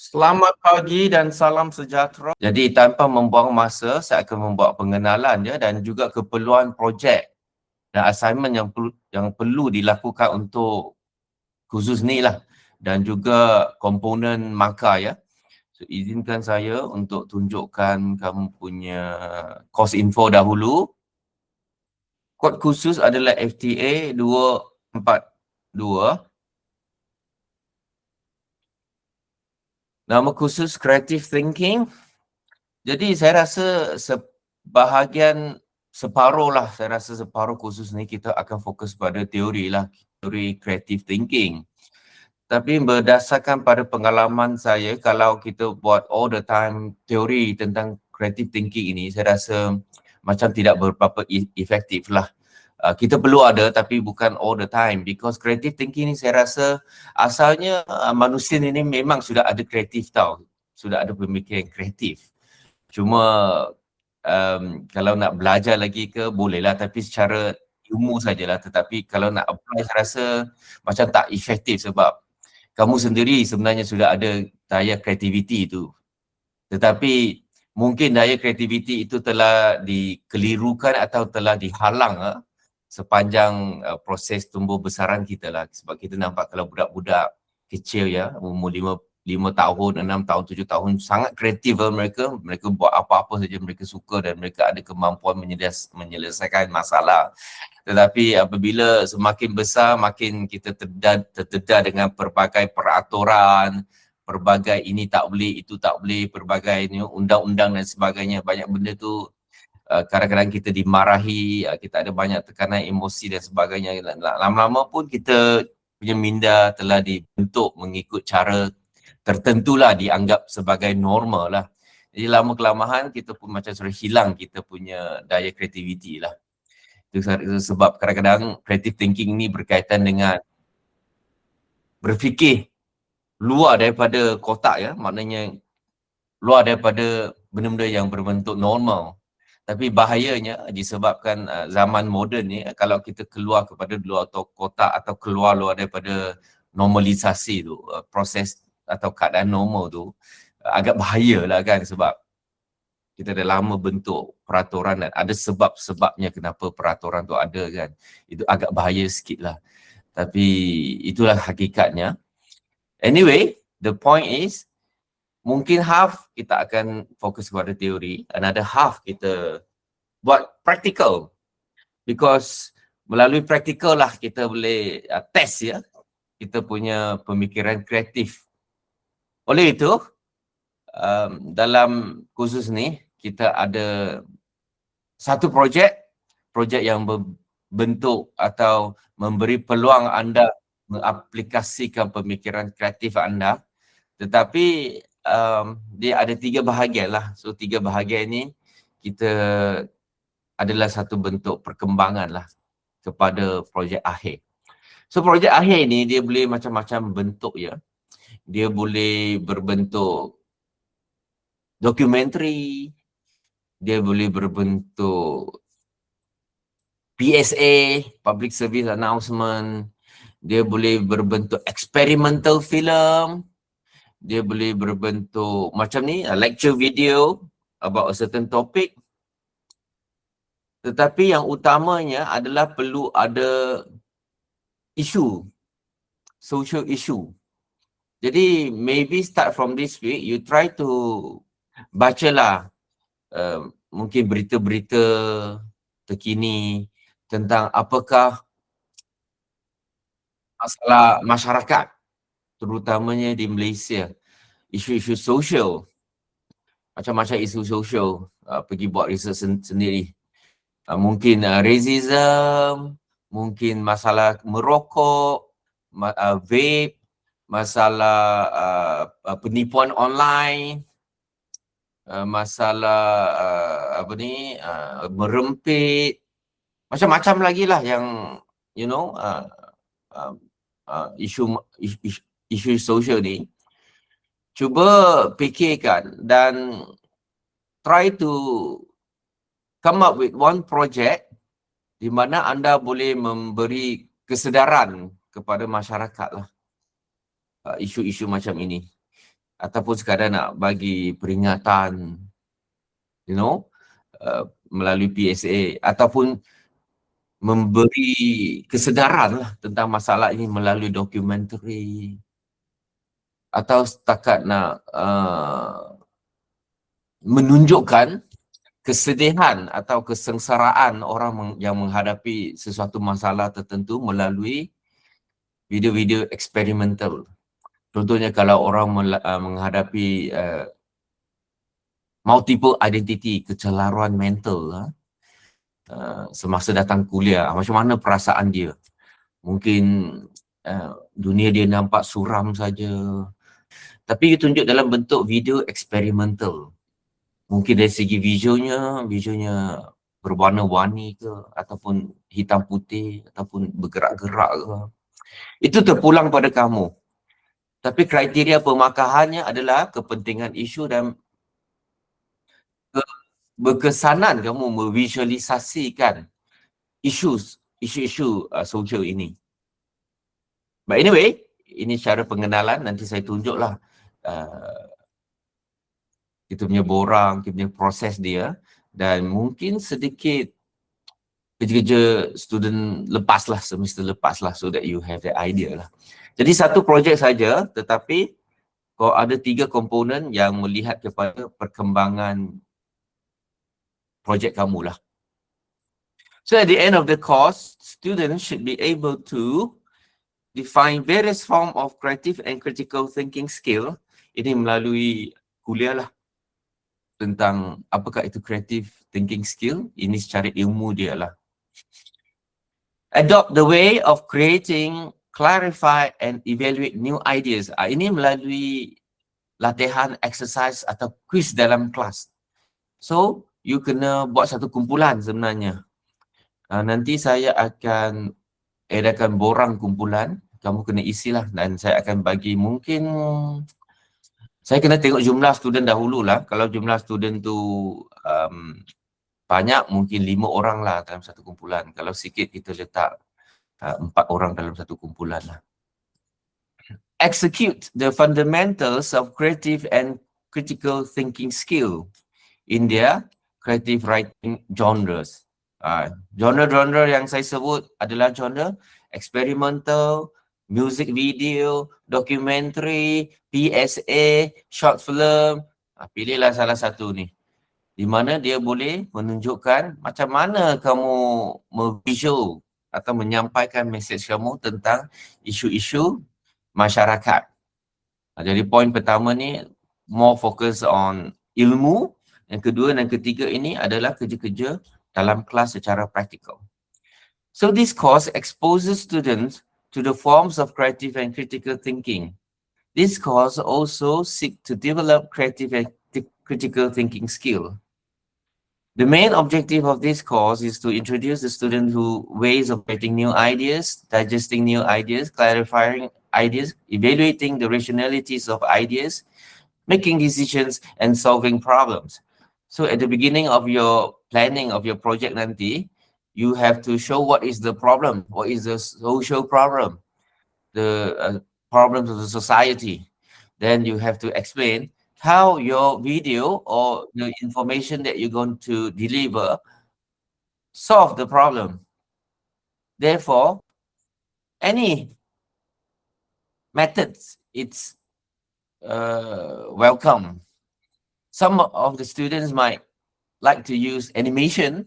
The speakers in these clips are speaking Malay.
Selamat pagi dan salam sejahtera. Jadi tanpa membuang masa, saya akan membuat pengenalan ya dan juga keperluan projek dan assignment yang perlu dilakukan untuk khusus ni lah, dan juga komponen markah ya. So, izinkan saya untuk tunjukkan kamu punya course info dahulu. Kod khusus adalah FTA 242. Nama khusus Creative Thinking. Jadi saya rasa separuh khusus ni kita akan fokus pada teori lah, teori creative thinking. Tapi berdasarkan pada pengalaman saya, kalau kita buat all the time teori tentang creative thinking ini, saya rasa macam tidak berapa efektif lah. Kita perlu ada tapi bukan all the time, because creative thinking ni saya rasa asalnya manusia ini memang sudah ada kreatif tau, sudah ada pemikiran kreatif. Cuma kalau nak belajar lagi ke bolehlah, tapi secara ilmu sajalah. Tetapi kalau nak apply, saya rasa macam tak efektif sebab kamu sendiri sebenarnya sudah ada daya kreativiti itu. Tetapi mungkin daya kreativiti itu telah dikelirukan atau telah dihalang sepanjang proses tumbuh besaran kita lah. Sebab kita nampak kalau budak-budak kecil ya, umur 5 tahun, 6 tahun, 7 tahun, sangat kreatif mereka buat apa-apa saja mereka suka dan mereka ada kemampuan menyelesaikan masalah. Tetapi apabila semakin besar, makin kita terdedah dengan pelbagai peraturan, pelbagai ini tak boleh, itu tak boleh, pelbagai undang-undang dan sebagainya. Banyak benda tu kadang-kadang kita dimarahi, kita ada banyak tekanan emosi dan sebagainya. Lama-lama pun kita punya minda telah dibentuk mengikut cara tertentulah, dianggap sebagai normal lah. Jadi lama kelamaan kita pun macam sudah hilang kita punya daya kreativiti lah. Itu sebab kadang-kadang creative thinking ni berkaitan dengan berfikir luar daripada kotak ya, maknanya luar daripada benda-benda yang berbentuk normal. Tapi bahayanya disebabkan zaman moden ni, kalau kita keluar kepada luar kotak atau keluar daripada normalisasi tu, proses atau keadaan normal tu, agak bahaya lah kan, sebab kita dah lama bentuk peraturan dan ada sebab-sebabnya kenapa peraturan tu ada kan. Itu agak bahaya sikit lah. Tapi itulah hakikatnya. Anyway, the point is, mungkin half kita akan fokus kepada teori, another half kita buat practical. Because melalui practical lah kita boleh test ya, kita punya pemikiran kreatif. Oleh itu, dalam kursus ni, kita ada satu projek yang berbentuk atau memberi peluang anda mengaplikasikan pemikiran kreatif anda. Tetapi dia ada 3 bahagian lah. So 3 bahagian ni kita adalah satu bentuk perkembangan lah kepada projek akhir. So projek akhir ni dia boleh macam-macam bentuk ya. Dia boleh berbentuk dokumentari, dia boleh berbentuk PSA, Public Service Announcement, dia boleh berbentuk experimental film, dia boleh berbentuk macam ni, lecture video about a certain topic. Tetapi yang utamanya adalah perlu ada isu, social issue. Jadi maybe start from this week, you try to bacalah mungkin berita-berita terkini tentang apakah masalah masyarakat, terutamanya di Malaysia, isu-isu sosial, macam-macam isu sosial, pergi buat research sendiri. Mungkin racism, mungkin masalah merokok, vape, masalah penipuan online, masalah merempit, macam-macam lagi lah yang you know isu sosial ni. Cuba fikirkan dan try to come up with one project di mana anda boleh memberi kesedaran kepada masyarakat lah isu-isu macam ini. ataupun sekadar nak bagi peringatan, you know, melalui PSA, ataupun memberi kesedaran lah tentang masalah ini melalui dokumentari, atau setakat nak menunjukkan kesedihan atau kesengsaraan orang yang menghadapi sesuatu masalah tertentu melalui video-video eksperimental. Contohnya kalau orang menghadapi multiple identity, kecelaruan mental, semasa datang kuliah, macam mana perasaan dia? Mungkin dunia dia nampak suram saja, tapi ditunjuk dalam bentuk video eksperimental. Mungkin dari segi visualnya berwarna-warni ke, ataupun hitam putih, ataupun bergerak-gerak ke. Itu terpulang pada kamu. Tapi kriteria pemakahannya adalah kepentingan isu dan berkesanan kamu memvisualisasikan isu-isu sosial ini. But anyway, ini cara pengenalan, nanti saya tunjuklah kita punya borang, kita punya proses dia, dan mungkin sedikit kerja-kerja student lepas lah, semester lepas lah, so that you have the idea lah. Jadi satu projek saja, tetapi kalau ada 3 komponen yang melihat kepada perkembangan projek kamu lah. So at the end of the course, students should be able to define various form of creative and critical thinking skill. Ini melalui kuliah lah, tentang apakah itu creative thinking skill. Ini secara ilmu dia lah. Adopt the way of creating, clarify and evaluate new ideas. Ini melalui latihan, exercise atau quiz dalam kelas. So, you kena buat satu kumpulan sebenarnya. Nanti saya akan edarkan borang kumpulan. Kamu kena isilah, dan saya akan bagi mungkin, saya kena tengok jumlah student dahululah. Kalau jumlah student tu banyak, mungkin 5 orang lah dalam satu kumpulan. Kalau sikit, kita letak 4 orang dalam satu kumpulan lah. Execute the fundamentals of creative and critical thinking skill in their creative writing genres. Genre-genre yang saya sebut adalah genre experimental, music video, documentary, PSA, short film. Pilihlah salah satu ni, di mana dia boleh menunjukkan macam mana kamu visual atau menyampaikan mesej kamu tentang isu-isu masyarakat. Jadi poin pertama ni more focus on ilmu, yang kedua dan ketiga ini adalah kerja-kerja dalam kelas secara praktikal. So this course exposes students to the forms of creative and critical thinking. This course also seeks to develop creative and critical thinking skill. The main objective of this course is to introduce the student to ways of getting new ideas, digesting new ideas, clarifying ideas, evaluating the rationalities of ideas, making decisions, and solving problems. So at the beginning of your planning of your project nanti, you have to show what is the problem, what is the social problem, the problems of the society. Then you have to explain how your video or the information that you're going to deliver solve the problem. Therefore, any methods, it's welcome. Some of the students might like to use animation.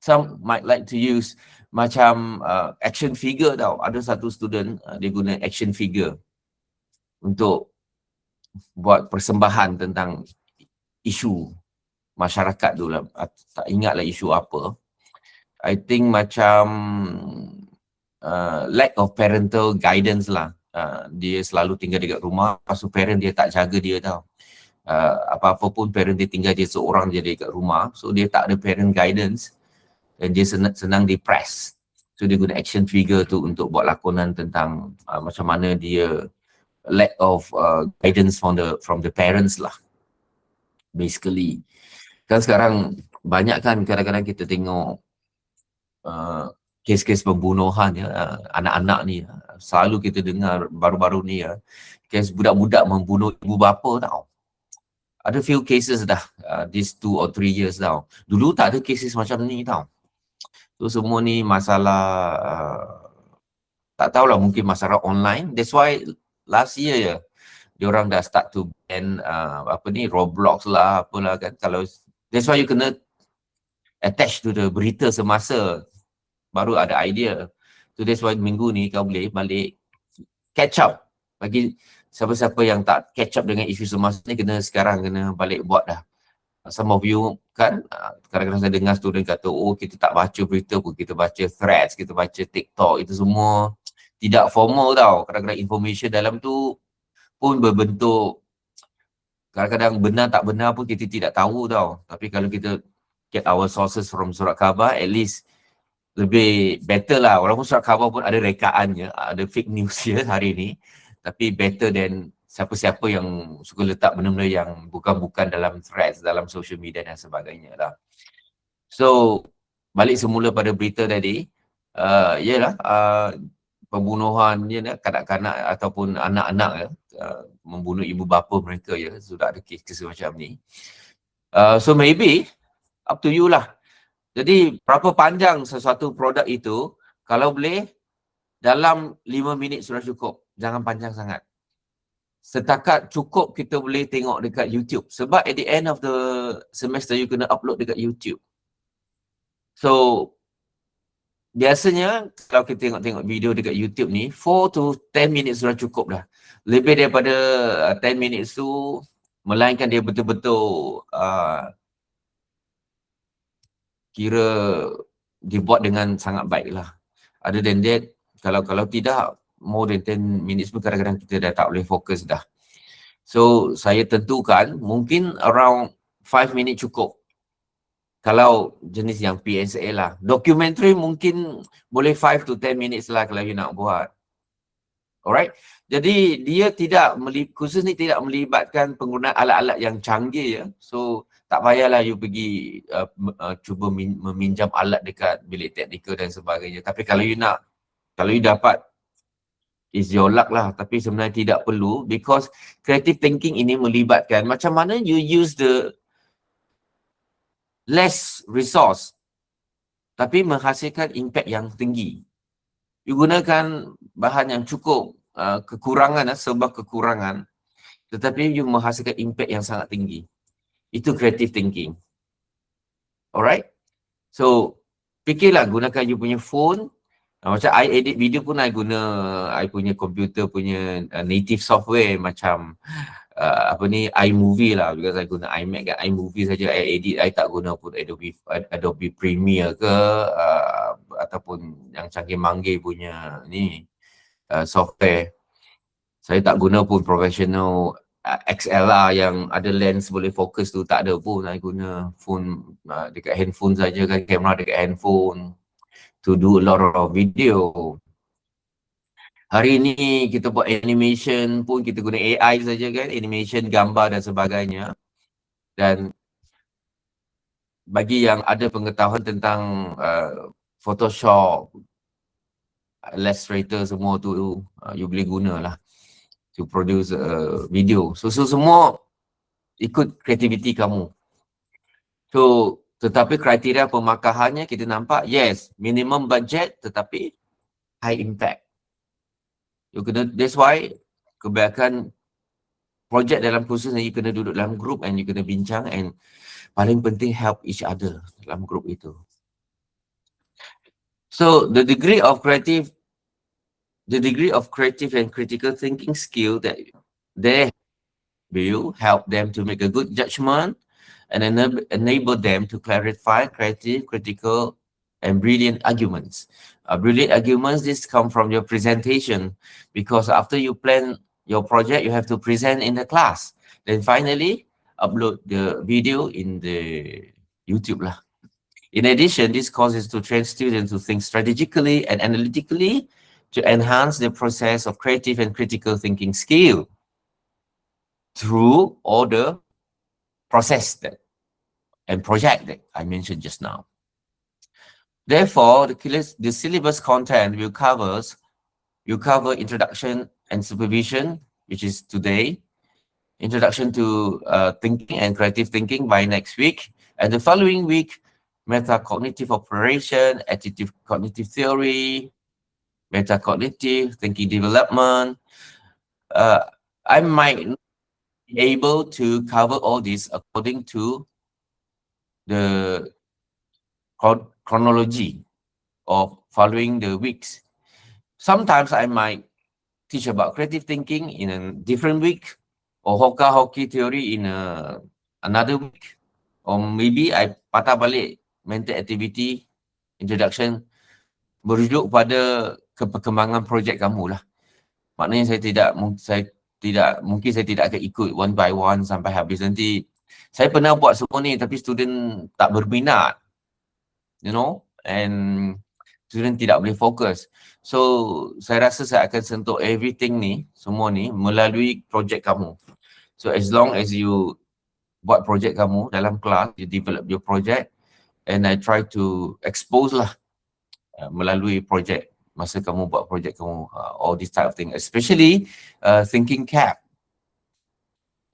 Some might like to use macam action figure tau. Ada satu student dia guna action figure untuk buat persembahan tentang isu masyarakat tu lah. Tak ingatlah isu apa. I think macam lack of parental guidance lah. Dia selalu tinggal dekat rumah, lepas tu parent dia tak jaga dia tau. Apa-apa pun parent dia tinggal dia seorang je dekat rumah, so dia tak ada parent guidance dan dia senang depressed. So dia guna action figure tu untuk buat lakonan tentang macam mana dia lack of guidance from the parents lah, basically. Kan sekarang banyak kan kadang-kadang kita tengok kes-kes pembunuhan ya, anak-anak ni selalu kita dengar baru-baru ni ya, kes budak-budak membunuh ibu bapa tau. Ada few cases dah, these 2 or 3 years tau. Dulu tak ada cases macam ni tau. So semua ni masalah tak tahulah, mungkin masalah online. That's why last year ya, diorang dah start to ban Roblox lah, apalah kan. Kalau that's why you kena attach to the berita semasa, baru ada idea. So that's why minggu ni kau boleh balik catch up. Bagi siapa-siapa yang tak catch up dengan isu semasa ni, sekarang kena balik buat dah. Some of you kan, kadang-kadang saya dengar student kata, oh kita tak baca berita pun, kita baca threads, kita baca TikTok, itu semua tidak formal tau. Kadang-kadang information dalam tu pun berbentuk, kadang-kadang benar tak benar pun kita tidak tahu tau. Tapi kalau kita get our sources from surat khabar, at least lebih better lah. Walaupun surat khabar pun ada rekaan, ada fake news hari ni, tapi better than siapa-siapa yang suka letak benda-benda yang bukan-bukan dalam threads, dalam social media dan sebagainya lah. So, balik semula pada berita tadi, pembunuhan kanak-kanak ataupun anak-anak membunuh ibu bapa mereka sudah ada kes macam ni. So maybe up to you lah. Jadi berapa panjang sesuatu produk itu, kalau boleh dalam 5 minit sudah cukup. Jangan panjang sangat. Setakat cukup kita boleh tengok dekat YouTube. Sebab at the end of the semester you kena upload dekat YouTube. So biasanya kalau kita tengok video dekat YouTube ni, 4 to 10 minit sudah cukup dah. Lebih daripada 10 minit tu, melainkan dia betul-betul kira dibuat dengan sangat baik lah. Other than that, kalau tidak, more than 10 minutes pun kadang-kadang kita dah tak boleh fokus dah. So, saya tentukan mungkin around 5 minit cukup. Kalau jenis yang PSA lah. Documentary mungkin boleh 5 to 10 minutes lah kalau you nak buat. Alright? Jadi, dia khusus ni tidak melibatkan penggunaan alat-alat yang canggih ya. So, tak payahlah you pergi cuba meminjam alat dekat bilik teknikal dan sebagainya. Tapi kalau you dapat, is your luck lah. Tapi sebenarnya tidak perlu, because creative thinking ini melibatkan macam mana you use the less resource tapi menghasilkan impact yang tinggi. You gunakan bahan yang cukup, kekurangan, sebab kekurangan, tetapi you menghasilkan impact yang sangat tinggi. Itu creative thinking. Alright? So, fikirlah, gunakan you punya phone. Macam I edit video pun I guna I punya komputer punya native software macam iMovie lah, because I guna iMac kan, iMovie saja I edit. I tak guna pun Adobe Premiere ke ataupun yang canggih-manggih punya ni software. Saya tak guna pun professional XLR yang ada lens boleh fokus tu, tak ada pun. I guna phone dekat handphone saja kan, kamera dekat handphone to do a lot of video. Hari ni kita buat animation pun kita guna AI saja kan, animation, gambar dan sebagainya. Dan bagi yang ada pengetahuan tentang Photoshop, Illustrator, semua tu you boleh gunalah to produce video. So semua ikut kreativiti kamu. So tetapi kriteria pemakahannya kita nampak, yes, minimum budget tetapi high impact. That's why kebanyakan projek dalam khusus you kena duduk dalam group and you kena bincang, and paling penting help each other dalam group itu. So the degree of creative and critical thinking skill that they will help them to make a good judgment and enable them to clarify creative, critical and brilliant arguments. Brilliant arguments, this come from your presentation, because after you plan your project, you have to present in the class. Then finally, upload the video in the YouTube lah. In addition, this causes to train students to think strategically and analytically to enhance the process of creative and critical thinking skill through all the process and project that I mentioned just now. Therefore, the syllabus content will cover introduction and supervision, which is today, introduction to thinking and creative thinking by next week, and the following week, metacognitive operation, attitude cognitive theory, metacognitive thinking development. I might not be able to cover all this according to the chronology of following the weeks. Sometimes I might teach about creative thinking in a different week, or hoki theory in another week, or maybe I patah balik mental activity introduction merujuk pada perkembangan projek kamu lah. Maknanya mungkin saya tidak akan ikut one by one sampai habis. Nanti saya pernah buat semua ni tapi student tak berminat, you know, and student tidak boleh fokus. So saya rasa saya akan sentuh everything ni, semua ni melalui projek kamu. So as long as you buat projek kamu dalam kelas, you develop your project, and I try to expose lah melalui projek masa kamu buat projek kamu, all this type of thing, especially thinking cap,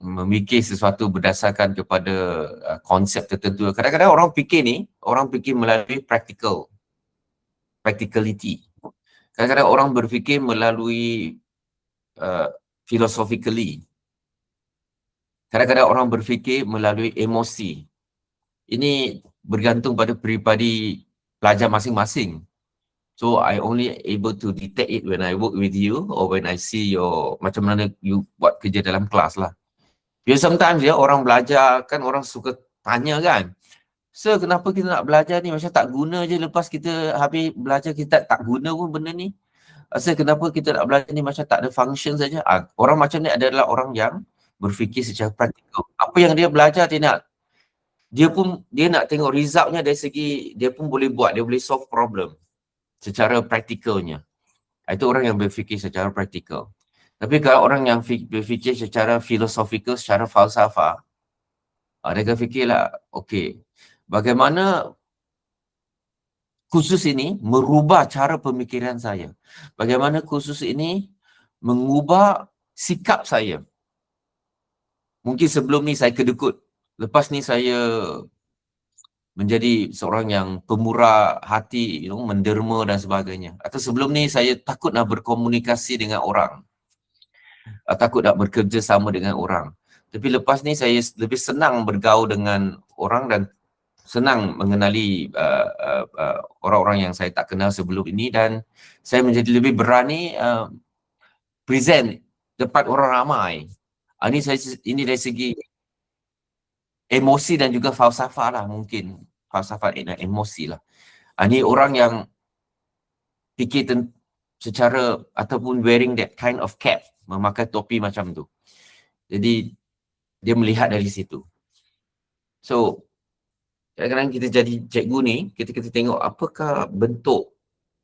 memikir sesuatu berdasarkan kepada konsep tertentu. Kadang-kadang orang fikir melalui practicality. Kadang-kadang orang berfikir melalui philosophically. Kadang-kadang orang berfikir melalui emosi. Ini bergantung pada peribadi pelajar masing-masing. So I only able to detect it when I work with you or when I see your macam mana you buat kerja dalam kelas lah. Because sometimes orang belajar kan, orang suka tanya kan, "Sir, kenapa kita nak belajar ni macam tak guna je, lepas kita habis belajar kita tak guna pun benda ni. Sir, kenapa kita nak belajar ni macam tak ada function saja." Orang macam ni adalah orang yang berfikir secara praktikal. Apa yang dia belajar dia nak tengok resultnya dari segi dia pun boleh buat, dia boleh solve problem secara praktikalnya. Itu orang yang berfikir secara praktikal. Tapi kalau orang yang berfikir secara filosofikal, secara falsafah, dia akan fikirlah, okey, bagaimana kursus ini merubah cara pemikiran saya? Bagaimana kursus ini mengubah sikap saya? Mungkin sebelum ni saya kedekut, lepas ni saya menjadi seorang yang pemurah hati, menderma dan sebagainya. Atau sebelum ni saya takut nak berkomunikasi dengan orang, takut nak bekerja sama dengan orang. Tapi lepas ni saya lebih senang bergaul dengan orang dan senang mengenali orang-orang yang saya tak kenal sebelum ini, dan saya menjadi lebih berani present depan orang ramai. Ini dari segi emosi dan juga falsafah lah, mungkin falsafah dan emosi lah. Ini orang yang fikir secara ataupun wearing that kind of cap, memakai topi macam tu. Jadi dia melihat dari situ. So kadang-kadang kita jadi cikgu ni, kita tengok apakah bentuk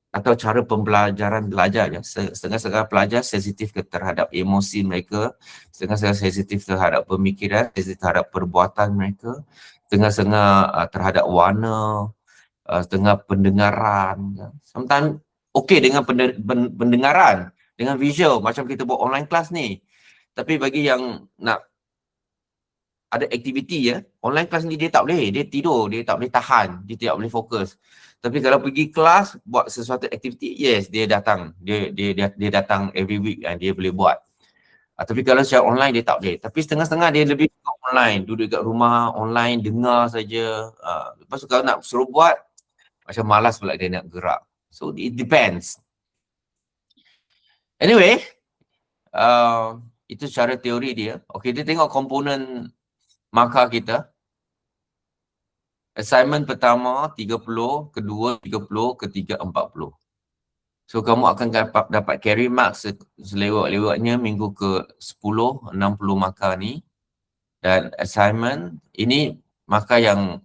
atau cara pembelajaran belajarnya. Setengah-setengah pelajar sensitif terhadap emosi mereka, setengah-setengah sensitif terhadap pemikiran, sensitif terhadap perbuatan mereka, setengah-setengah terhadap warna, setengah pendengaran. Sometimes okey dengan pendengaran, dengan visual macam kita buat online class ni. Tapi bagi yang nak ada aktiviti online class ni dia tak boleh, dia tidur, dia tak boleh tahan, dia tidak boleh fokus. Tapi kalau pergi kelas buat sesuatu aktiviti, yes, dia datang, dia datang every week dan dia boleh buat. Tapi kalau secara online dia tak boleh. Tapi setengah-setengah dia lebih suka online, duduk kat rumah online, dengar saja. Lepas tu kalau nak suruh buat, macam malas pula dia nak gerak. So it depends. Anyway, itu secara teori dia. Okay, dia tengok komponen markah kita. Assignment pertama 30, kedua 30, ketiga 40. So kamu akan dapat carry marks selewat-lewatnya minggu ke 10, 60 markah ni. Dan assignment ini markah yang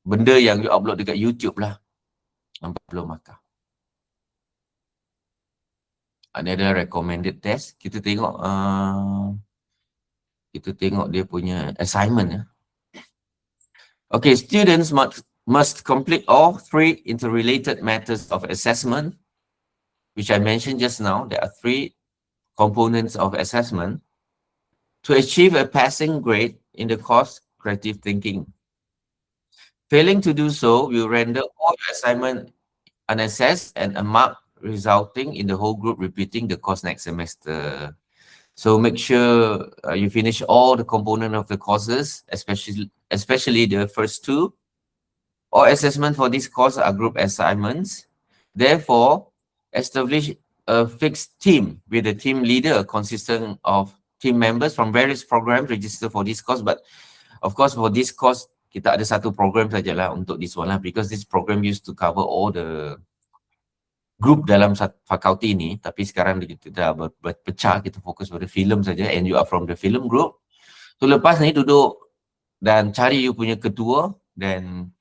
benda yang you upload dekat YouTube lah, 40 markah. Ini ada recommended test. Kita tengok dia punya assignment . Okay, students must complete all 3 interrelated methods of assessment, which I mentioned just now. There are 3 components of assessment to achieve a passing grade in the course creative thinking. Failing to do so will render all your assignment unassessed and a mark resulting in the whole group repeating the course next semester. So make sure you finish all the component of the courses, especially the first 2. All assessment for this course are group assignments. Therefore, establish a fixed team with a team leader consisting of team members from various programs register for this course. But of course, for this course, kita ada satu program sajalah untuk this one lah, because this program used to cover all the group dalam fakulti ni, tapi sekarang kita dah berpecah, kita fokus pada filem saja, and you are from the film group. So lepas ni duduk dan cari you punya ketua, dan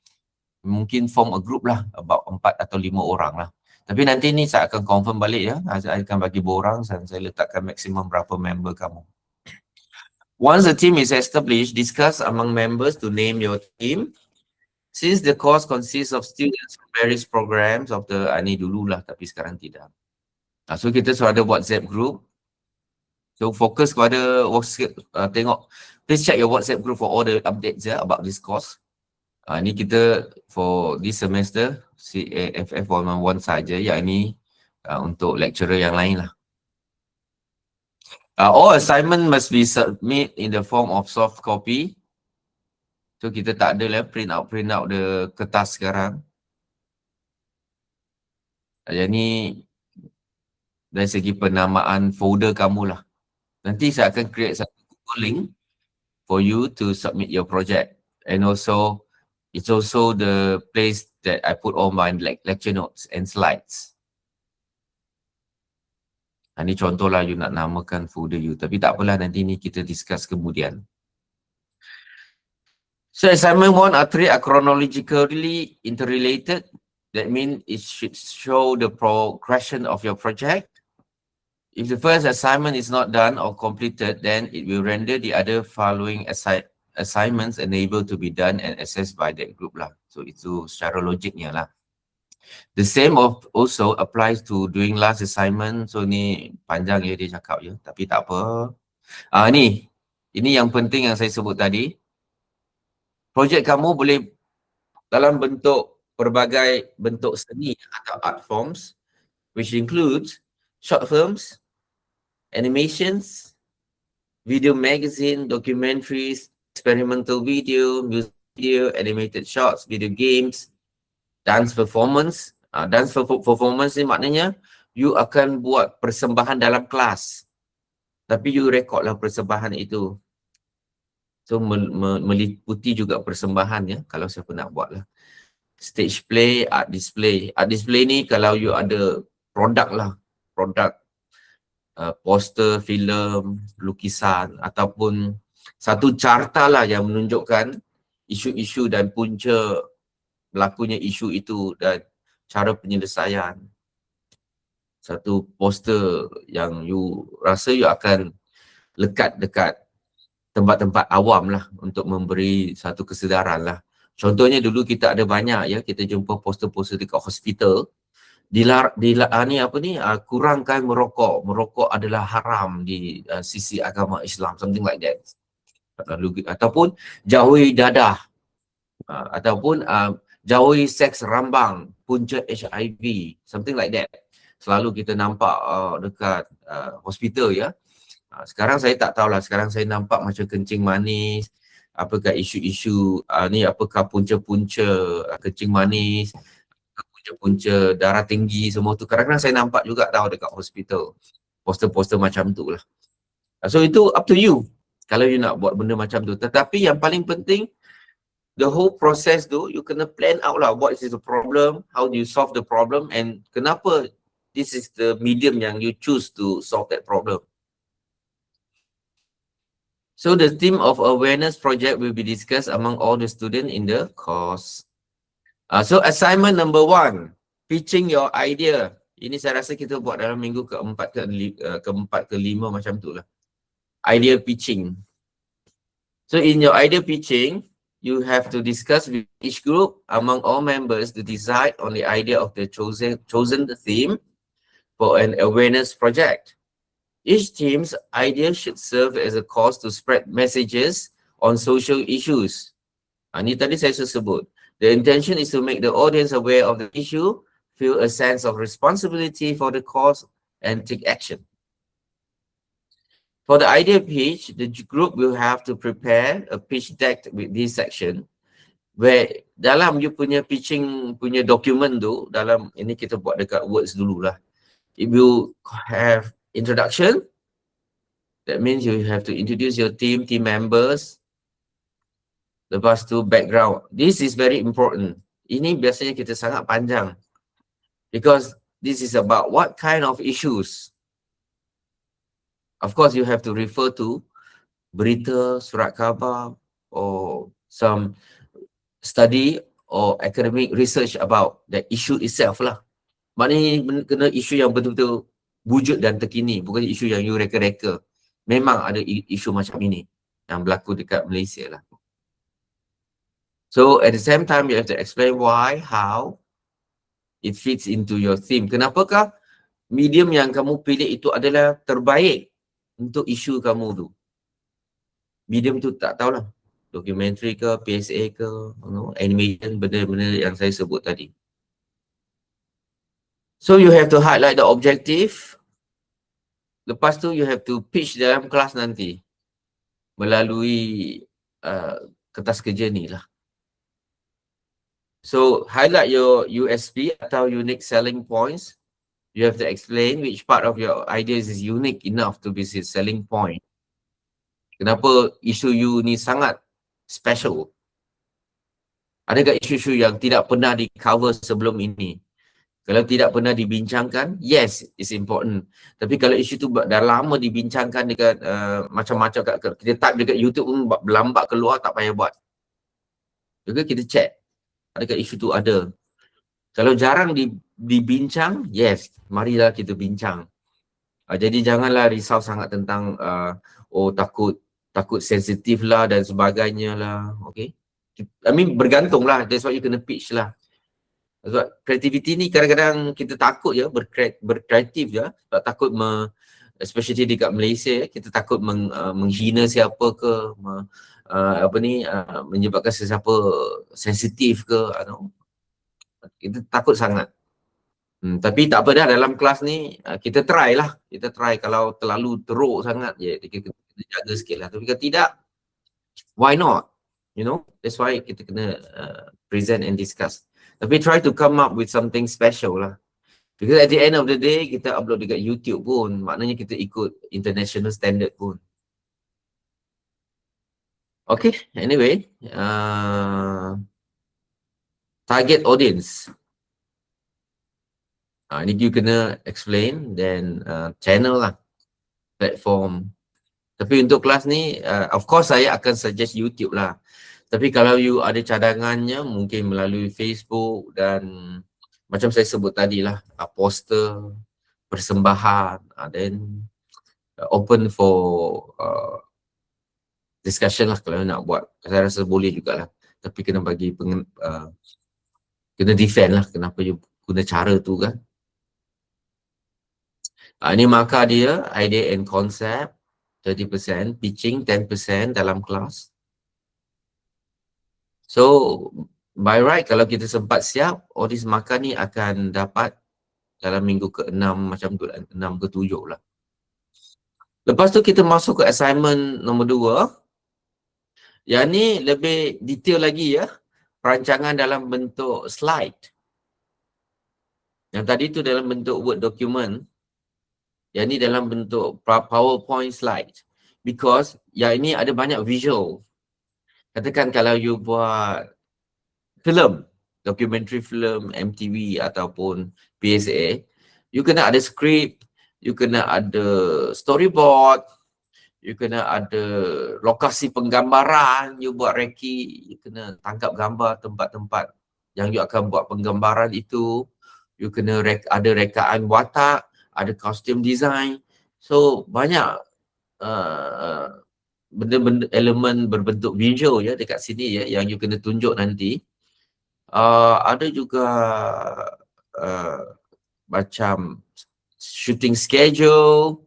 mungkin form a group lah, about 4 atau 5 orang lah. Tapi nanti ni saya akan confirm balik ya, saya akan bagi borang dan saya letakkan maksimum berapa member kamu. Once the team is established, discuss among members to name your team. Since the course consists of students from various programs of the, ni dululah tapi sekarang tidak. So kita sudah ada WhatsApp group. So fokus kepada WhatsApp, tengok, please check your WhatsApp group for all the updates about this course. Ni kita for this semester, CAFF 111 saja, yang ini untuk lecturer yang lain lah. All assignment must be submit in the form of soft copy. So kita tak ada lah print out the kertas sekarang. Yang ni dari segi penamaan folder kamu lah. Nanti saya akan create satu Google link for you to submit your project. And also, it's also the place that I put all my lecture notes and slides. Ini contoh lah you nak namakan folder you. Tapi tak apalah, nanti ni kita discuss kemudian. So assignment 1 or 3 are chronologically interrelated. That means it should show the progression of your project. If the first assignment is not done or completed, then it will render the other following assignments unable to be done and assessed by that group lah. So itu secara logiknya lah. The same also applies to doing last assignment. So ni panjang ya dia cakap ya, tapi tak apa. Ini yang penting yang saya sebut tadi. Projek kamu boleh dalam bentuk pelbagai bentuk seni atau art forms, which includes short films, animations, video magazine, documentaries, experimental video, music video, animated shorts, video games, dance performance. Dance performance ni maknanya you akan buat persembahan dalam kelas, tapi you record lah persembahan itu. So meliputi juga persembahan ya, kalau siapa nak buat lah. Stage play, art display. Art display ni kalau you ada produk lah, produk poster, filem, lukisan, ataupun satu carta lah yang menunjukkan isu-isu dan punca berlakunya isu itu dan cara penyelesaian. Satu poster yang you rasa you akan lekat dekat tempat-tempat awam lah untuk memberi satu kesedaran lah. Contohnya dulu kita ada banyak ya, kita jumpa poster-poster dekat hospital. Kurangkan merokok. Merokok adalah haram di sisi agama Islam, something like that. Ataupun jauhi dadah. Ataupun jauhi seks rambang, punca HIV, something like that. Selalu kita nampak dekat hospital ya. Sekarang saya tak tahulah, sekarang saya nampak macam kencing manis, apakah isu-isu ni, apakah punca-punca kencing manis, punca-punca darah tinggi, semua tu kadang-kadang saya nampak juga tahu dekat hospital, poster-poster macam tu lah. So itu up to you kalau you nak buat benda macam tu. Tetapi yang paling penting, the whole process tu you kena plan out lah, what is the problem, how do you solve the problem, and kenapa this is the medium yang you choose to solve that problem. So the theme of awareness project will be discussed among all the students in the course. So assignment number 1, pitching your idea. Ini saya rasa kita buat dalam minggu keempat ke lima macam tu lah. Idea pitching. So in your idea pitching, you have to discuss with each group among all members to decide on the idea of the chosen theme for an awareness project. Each team's idea should serve as a cause to spread messages on social issues. Ini tadi saya sebut. The intention is to make the audience aware of the issue, feel a sense of responsibility for the cause, and take action. For the idea pitch, the group will have to prepare a pitch deck with this section, where dalam you punya pitching punya dokumen tu, dalam ini kita buat dekat Words dululah. It will have introduction. That means you have to introduce your team members. Lepas tu background. This is very important. Ini biasanya kita sangat panjang. Because this is about what kind of issues. Of course, you have to refer to berita, surat khabar, or some study or academic research about the issue itself lah. Maknanya kena isu yang betul-betul wujud dan terkini, bukan isu yang you reka-reka. Memang ada isu macam ini yang berlaku dekat Malaysia lah. So at the same time, you have to explain why, how it fits into your theme. Kenapakah medium yang kamu pilih itu adalah terbaik untuk isu kamu tu? Medium tu tak tahulah. Documentary ke, PSA ke, animation, benda-benda yang saya sebut tadi. So you have to highlight the objective. Lepas tu you have to pitch dalam kelas nanti melalui kertas kerja ni lah. So highlight your USP atau unique selling points. You have to explain which part of your ideas is unique enough to be a selling point. Kenapa isu you ni sangat special? Adakah isu-isu yang tidak pernah di cover sebelum ini? Kalau tidak pernah dibincangkan, yes, it's important. Tapi kalau isu tu dah lama dibincangkan dekat macam-macam, kita type dekat YouTube pun berlambak keluar, tak payah buat. Juga kita check, adakah isu tu ada. Kalau jarang dibincang, yes, marilah kita bincang. Jadi janganlah risau sangat tentang takut sensitif lah dan sebagainya lah. Okay, I mean bergantunglah, that's why you kena pitch lah. Sebab kreativiti ni kadang-kadang kita takut ya berkreatif ya, sebab takut especially dekat Malaysia, kita takut menghina siapa ke, menyebabkan sesiapa sensitif ke, kita takut sangat. Tapi tak apa dah, dalam kelas ni kita try lah, kalau terlalu teruk sangat ya, kita jaga sikit lah. Tapi kalau tidak, why not? You know, that's why kita kena present and discuss. Tapi try to come up with something special lah. Because at the end of the day, kita upload dekat YouTube pun, maknanya kita ikut international standard pun. Okay, anyway. Target audience. Ni you kena explain, then channel lah, platform. Tapi untuk kelas ni, of course saya akan suggest YouTube lah. Tapi kalau you ada cadangannya, mungkin melalui Facebook dan macam saya sebut tadi lah, poster, persembahan, then open for discussion lah kalau nak buat. Saya rasa boleh jugalah. Tapi kena bagi kena defend lah kenapa you guna cara tu kan. Ini markah dia, idea and concept, 30%, pitching 10% dalam kelas. So, by right, kalau kita sempat siap, audis markah ni akan dapat dalam minggu ke-6 macam tu, 6 ke 7 lah. Lepas tu kita masuk ke assignment nombor 2. Yang ni lebih detail lagi ya, perancangan dalam bentuk slide. Yang tadi tu dalam bentuk Word document, yang ni dalam bentuk PowerPoint slide. Because yang ini ada banyak visual. Katakan kalau you buat film, documentary film, MTV ataupun PSA, you kena ada script, you kena ada storyboard, you kena ada lokasi penggambaran, you buat reki, you kena tangkap gambar tempat-tempat yang you akan buat penggambaran itu, you kena ada rekaan watak, ada costume design. So banyak benda-benda elemen berbentuk visual ya dekat sini ya yang you kena tunjuk nanti. Ada juga macam shooting schedule,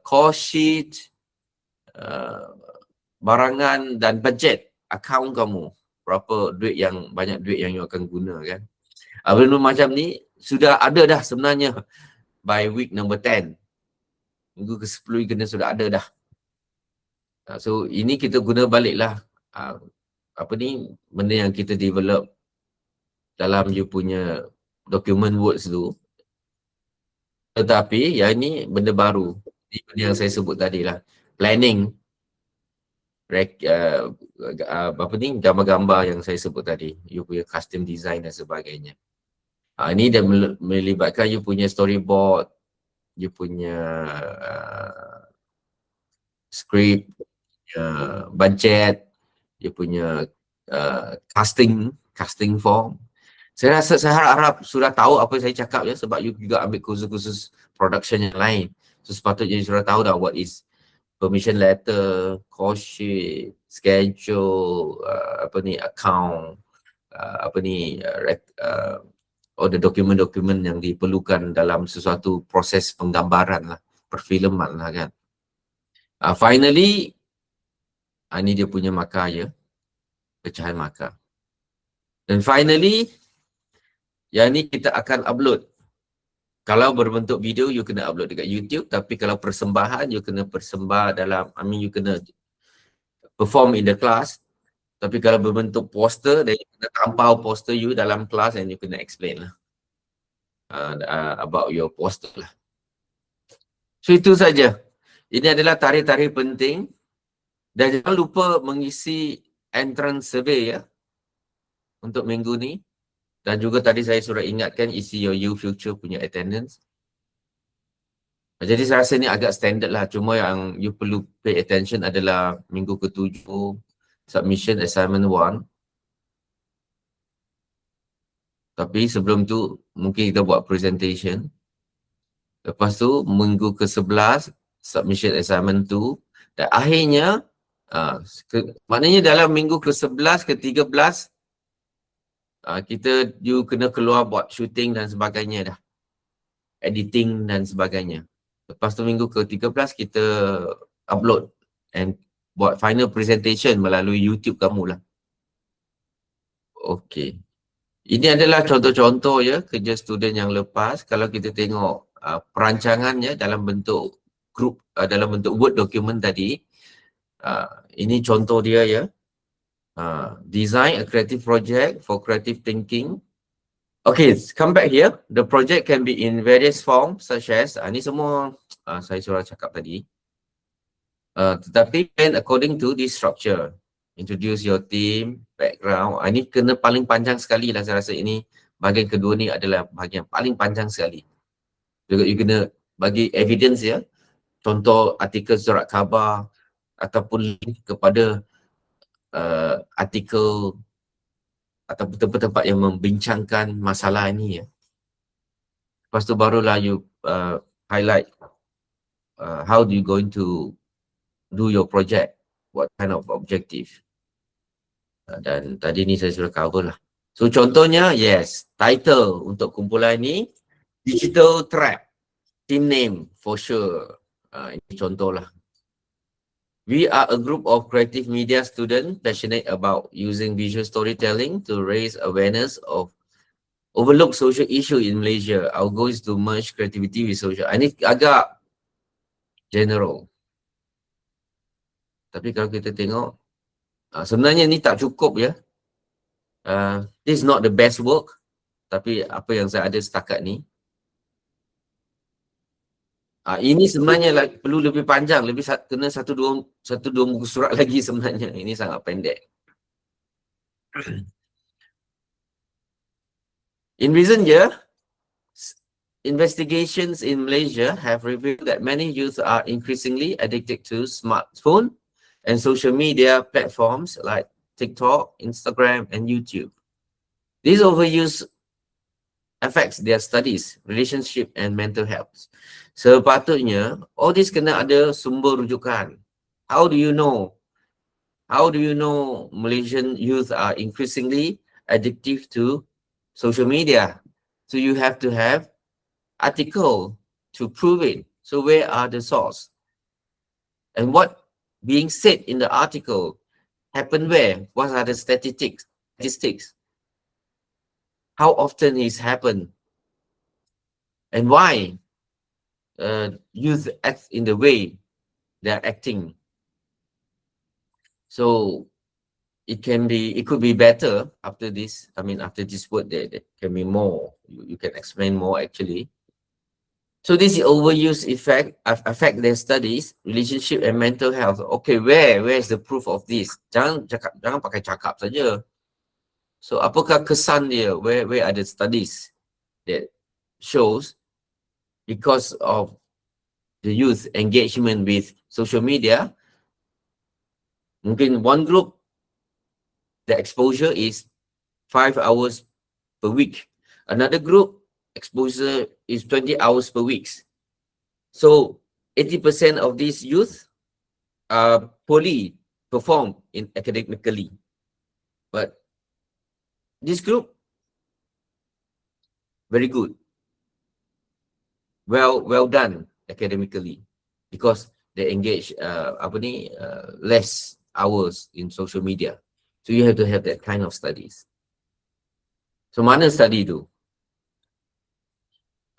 call sheet, barangan dan budget akaun kamu. Berapa duit yang, banyak duit yang you akan guna kan. Benda macam ni sudah ada dah sebenarnya by week number 10. Minggu ke-10 kena sudah ada dah. So ini kita guna balik lah apa ni, benda yang kita develop dalam you punya document words tu. Tetapi yang ni benda baru. Ini benda yang saya sebut tadi lah. Planning, apa ni, gambar-gambar yang saya sebut tadi. You punya custom design dan sebagainya. Ini dah melibatkan you punya storyboard, you punya script, budget, you punya casting form. Saya rasa, saya harap sudah tahu apa saya cakap ya, sebab you juga ambil kursus-kursus production yang lain. So sepatutnya you sudah tahu dah what is permission letter, call sheet, schedule, apa ni, account, apa ni, the dokumen-dokumen yang diperlukan dalam sesuatu proses penggambaran lah, perfilman lah kan. Finally, ini dia punya markah ya, pecahan markah. Dan finally, yang ni kita akan upload. Kalau berbentuk video, you kena upload dekat YouTube. Tapi kalau persembahan, you kena persembah dalam, you kena perform in the class. Tapi kalau berbentuk poster, then you kena tampau poster you dalam kelas and you kena explain lah about your poster lah. So itu saja. Ini adalah tarikh-tarikh penting. Dan jangan lupa mengisi entrance survey ya untuk minggu ni. Dan juga tadi saya sudah ingatkan isi your You Future punya attendance. Jadi saya rasa ni agak standard lah. Cuma yang you perlu pay attention adalah minggu ke-7, submission assignment 1. Tapi sebelum tu mungkin kita buat presentation. Lepas tu minggu ke-11, submission assignment 2. Dan akhirnya, maknanya dalam minggu ke-11, ke-13, you kena keluar buat shooting dan sebagainya dah. Editing dan sebagainya. Lepas tu minggu ke-13 kita upload and buat final presentation melalui YouTube kamu lah. Okey. Ini adalah contoh-contoh ya kerja student yang lepas. Kalau kita tengok perancangannya dalam bentuk group, dalam bentuk Word document tadi. Ini contoh dia ya. Design a creative project for creative thinking. Okay, come back here. The project can be in various forms such as, ni semua saya sudah cakap tadi. Tetapi according to this structure. Introduce your team, background. Ini kena paling panjang sekali lah saya rasa ini. Bahagian kedua ni adalah bahagian paling panjang sekali. Juga you kena bagi evidence ya. Contoh artikel surat khabar ataupun link kepada artikel atau tempat-tempat yang membincangkan masalah ini ya. Lepas tu barulah you highlight how do you going to do your project, what kind of objective. Dan tadi ni saya sudah cover lah. So contohnya, yes, title untuk kumpulan ni, Digital Trap, team name for sure. Ini contoh lah. We are a group of creative media students passionate about using visual storytelling to raise awareness of overlooked social issue in Malaysia. Our goal is to merge creativity with social. Ini agak general. Tapi kalau kita tengok, sebenarnya ni tak cukup ya. This is not the best work. Tapi apa yang saya ada setakat ni. Ini sebenarnya perlu lebih panjang, lebih kena satu dua muka surat lagi sebenarnya. Ini sangat pendek. In recent year, investigations in Malaysia have revealed that many youth are increasingly addicted to smartphone and social media platforms like TikTok, Instagram, and YouTube. This overuse affects their studies, relationship, and mental health. Sepatutnya, all this kena ada sumber rujukan. How do you know? How do you know Malaysian youth are increasingly addictive to social media? So you have to have article to prove it. So where are the source? And what being said in the article happened where? What are the statistics? How often it's happened? And why youth act in the way they're acting? So it could be better after this. I mean, after this word, there can be more. You can explain more actually. So this overuse effect affect their studies, relationship and mental health. Okay, where is the proof of this? Jangan pakai cakap saja. So apakah kesan dia? Where are the studies that shows because of the youth engagement with social media? Mungkin one group, the exposure is 5 hours per week. Another group, exposure is 20 hours per week. So 80% of these youth poorly perform in academically. But this group, very good. Well done academically because they engage less hours in social media. So you have to have that kind of studies. So mana study tu?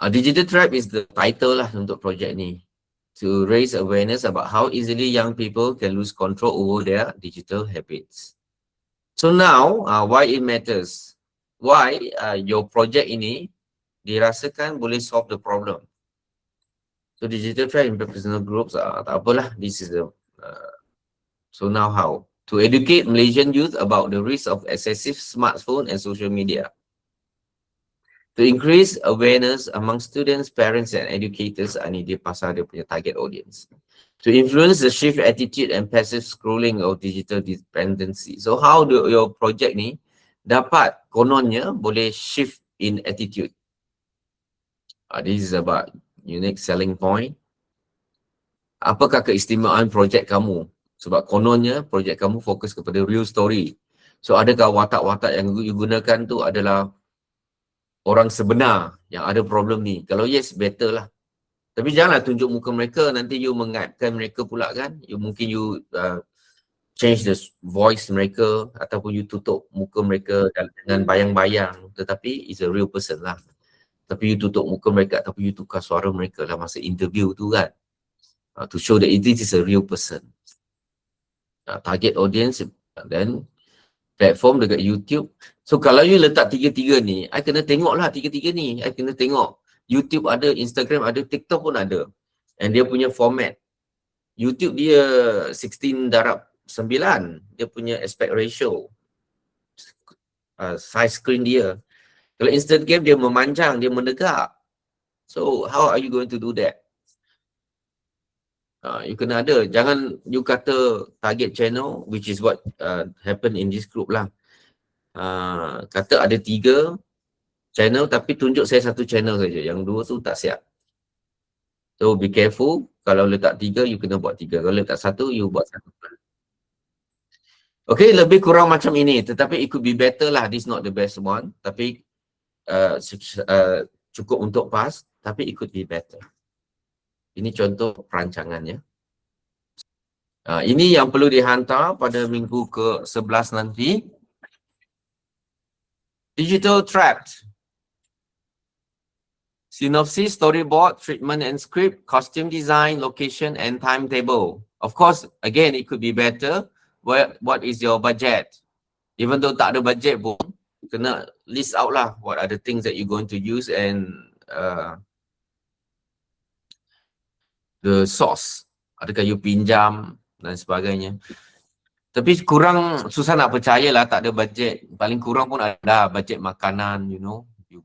Digital Trap is the title lah untuk project ni. To raise awareness about how easily young people can lose control over their digital habits. So now, why it matters? Why your project ini dirasakan boleh solve the problem? So digital trap in personal groups, tak apalah, this is the, so now how? To educate Malaysian youth about the risk of excessive smartphone and social media. To increase awareness among students, parents and educators, ni dia pasal dia punya target audience. To influence the shift attitude and passive scrolling of digital dependency. So how do your project ni dapat kononnya boleh shift in attitude? This is about unique selling point. Apakah keistimewaan projek kamu? Sebab kononnya projek kamu fokus kepada real story. So adakah watak-watak yang you gunakan tu adalah orang sebenar yang ada problem ni? Kalau yes, better lah. Tapi janganlah tunjuk muka mereka, nanti you mengaitkan mereka pula kan. Mungkin you change the voice mereka ataupun you tutup muka mereka dengan bayang-bayang. Tetapi it's a real person lah. Tapi you tutup muka mereka ataupun you tukar suara mereka lah masa interview tu kan. To show that this is a real person. Target audience, then platform dekat YouTube. So kalau you letak tiga-tiga ni, I kena tengok lah tiga-tiga ni. I kena tengok. YouTube ada, Instagram ada, TikTok pun ada. And dia punya format. YouTube dia 16:9. Dia punya aspect ratio. Size screen dia. Kalau Instagram dia memanjang, dia menegak. So how are you going to do that? You kena ada. Jangan you kata target channel, which is what happen in this group lah. Kata ada 3 channel tapi tunjuk saya 1 channel saja. Yang 2 tu tak siap. So be careful. Kalau letak 3, you kena buat 3. Kalau letak 1, you buat 1. Okay, lebih kurang macam ini. Tetapi it could be better lah. This not the best one. Tapi cukup untuk pass. Tapi it could be better. Ini contoh perancangannya. Ini yang perlu dihantar pada minggu ke-11 nanti. Digital Trapped. Synopsis, storyboard, treatment and script, costume design, location and timetable. Of course, again, it could be better. What is your budget? Even though tak ada budget pun, kena list out lah what are the things that you're going to use and the source. Adakah you pinjam dan sebagainya. Tapi kurang susah nak percaya lah tak ada budget. Paling kurang pun ada budget makanan, you know. You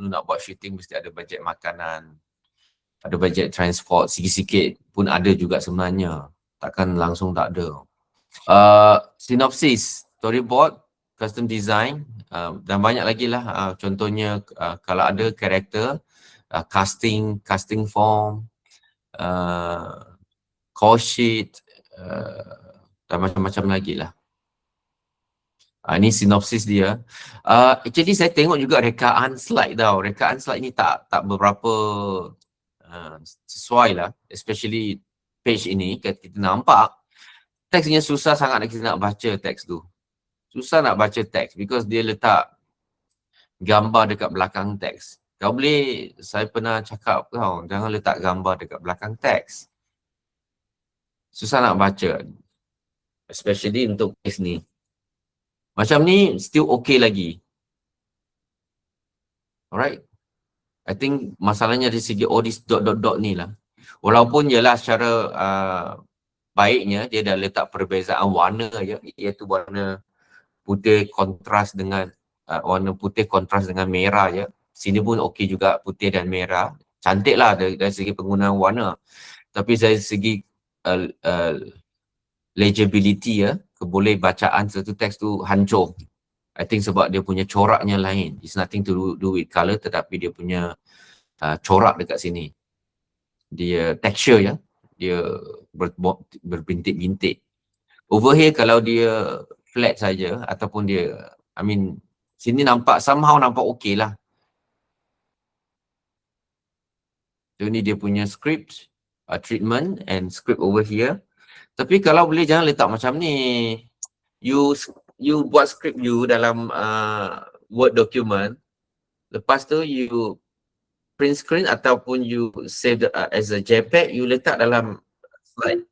nak buat shooting mesti ada budget makanan. Ada budget transport, sikit-sikit pun ada juga sebenarnya. Takkan langsung tak ada. Synopsis, storyboard, custom design dan banyak lagi lah. Contohnya kalau ada karakter, casting form, call sheet, dan macam-macam lagi lah. Ini sinopsis dia. Actually saya tengok juga rekaan slide tau. Rekaan slide ni tak berapa sesuai lah. Especially page ini, kita nampak teksnya susah sangat kita nak baca teks tu. Susah nak baca teks because dia letak gambar dekat belakang teks. Kau boleh, saya pernah cakap kau, jangan letak gambar dekat belakang teks. Susah nak baca. Especially untuk teks ni. Macam ni still okay lagi. Alright. I think masalahnya dari segi this dot ni lah. Walaupun jelah secara baiknya dia dah letak perbezaan warna je, iaitu warna putih kontras dengan warna putih kontras dengan merah je. Sini pun okey juga putih dan merah. Cantik lah dari segi penggunaan warna. Tapi dari segi legibility keboleh bacaan satu teks tu hancur. I think sebab dia punya coraknya lain. It's nothing to do with colour, tetapi dia punya corak dekat sini. Dia texture dia berbintik-bintik. Over here kalau dia flat saja ataupun dia, sini nampak somehow nampak okey lah. So ni dia punya script, treatment and script over here. Tapi kalau boleh jangan letak macam ni. You buat script you dalam Word document. Lepas tu you print screen ataupun you save as a JPEG, you letak dalam slide.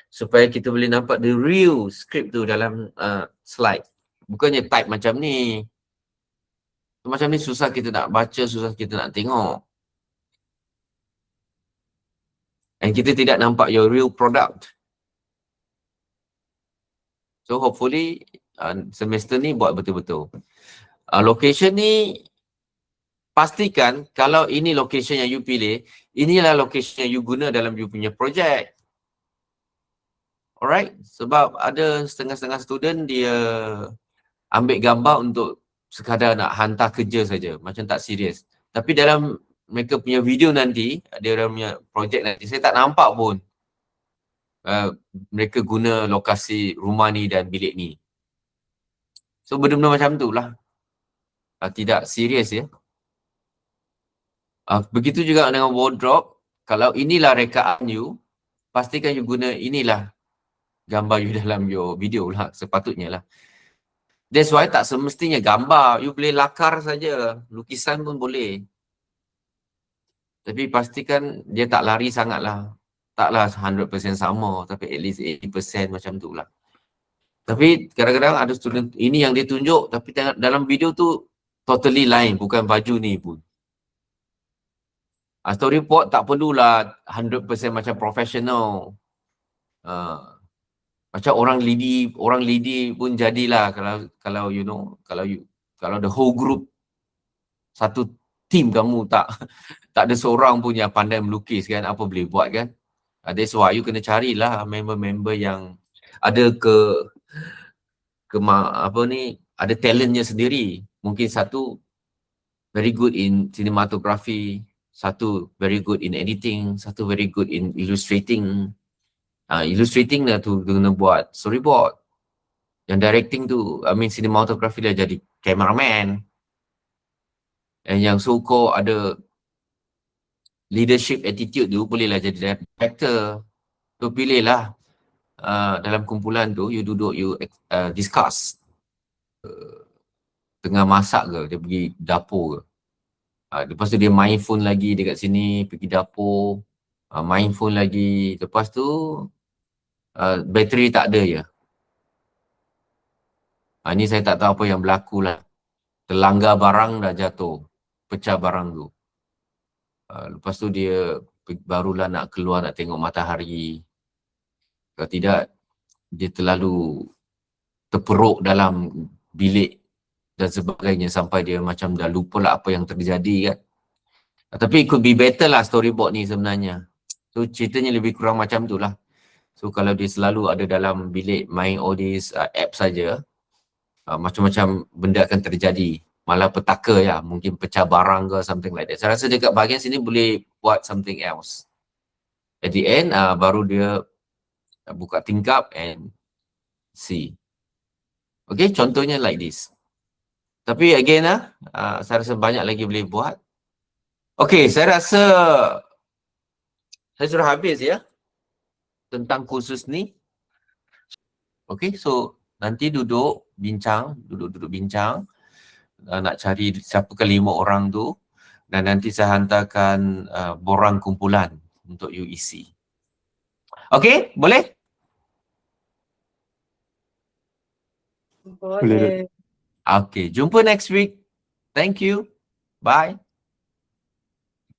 Supaya kita boleh nampak the real script tu dalam slide. Bukannya type macam ni. Macam ni susah kita nak baca, susah kita nak tengok. And kita tidak nampak your real product. So hopefully semester ni buat betul-betul. Location ni pastikan kalau ini location yang you pilih, inilah location yang you guna dalam you punya projek. Alright, sebab ada setengah-setengah student dia ambil gambar untuk sekadar nak hantar kerja saja, macam tak serius. Tapi dalam mereka punya video nanti, dia punya projek nanti, saya tak nampak pun mereka guna lokasi rumah ni dan bilik ni. So benda-benda macam tu lah. Tidak serius ya. Begitu juga dengan wardrobe. Kalau inilah rekaan you, pastikan you guna inilah gambar you dalam your video lah, sepatutnya lah. That's why tak semestinya gambar, you boleh lakar saja, lukisan pun boleh. Tapi pastikan dia tak lari sangat lah. Taklah 100% sama, tapi at least 80% macam tu lah. Tapi kadang-kadang ada student, ini yang dia tunjuk, tapi dalam video tu totally lain, bukan baju ni pun. Story report tak perlulah 100% macam professional. Macam orang lidi pun jadilah kalau you know, kalau the whole group, satu team kamu tak ada seorang pun yang pandai melukis kan, apa boleh buat kan. That's why you kena carilah member-member yang ada ada talentnya sendiri. Mungkin satu very good in cinematography, satu very good in editing, satu very good in illustrating. Illustrating lah tu kena buat storyboard. Yang directing tu, cinematography dah jadi cameraman. And yang so-called ada leadership attitude tu, bolehlah jadi director. Tu pilihlah dalam kumpulan tu, you duduk, you discuss. Tengah masak ke, dia pergi dapur ke. Lepas tu dia main phone lagi dekat sini, pergi dapur. Main phone lagi. Lepas tu, bateri tak ada je. Ni saya tak tahu apa yang berlaku lah. Terlanggar barang dah jatuh. Pecah barang tu. Lepas tu dia barulah nak keluar nak tengok matahari. Kalau tidak, dia terlalu terperuk dalam bilik dan sebagainya sampai dia macam dah lupa lah apa yang terjadi kan. Tapi it could be better lah storyboard ni sebenarnya. So ceritanya lebih kurang macam tu lah. So kalau dia selalu ada dalam bilik main all these app saja, macam-macam benda akan terjadi. Malah petaka ya, mungkin pecah barang ke something like that. Saya rasa dekat bahagian sini boleh buat something else. At the end baru dia buka tingkap and see. Okay, contohnya like this. Tapi again saya rasa banyak lagi boleh buat. Okay, saya rasa saya sudah habis ya tentang kursus ni. Okay, so nanti duduk bincang, duduk bincang, nak cari siapa ke 5 orang tu, dan nanti saya hantarkan borang kumpulan untuk you isi. Okay, boleh? Boleh. Okay, jumpa next week. Thank you. Bye.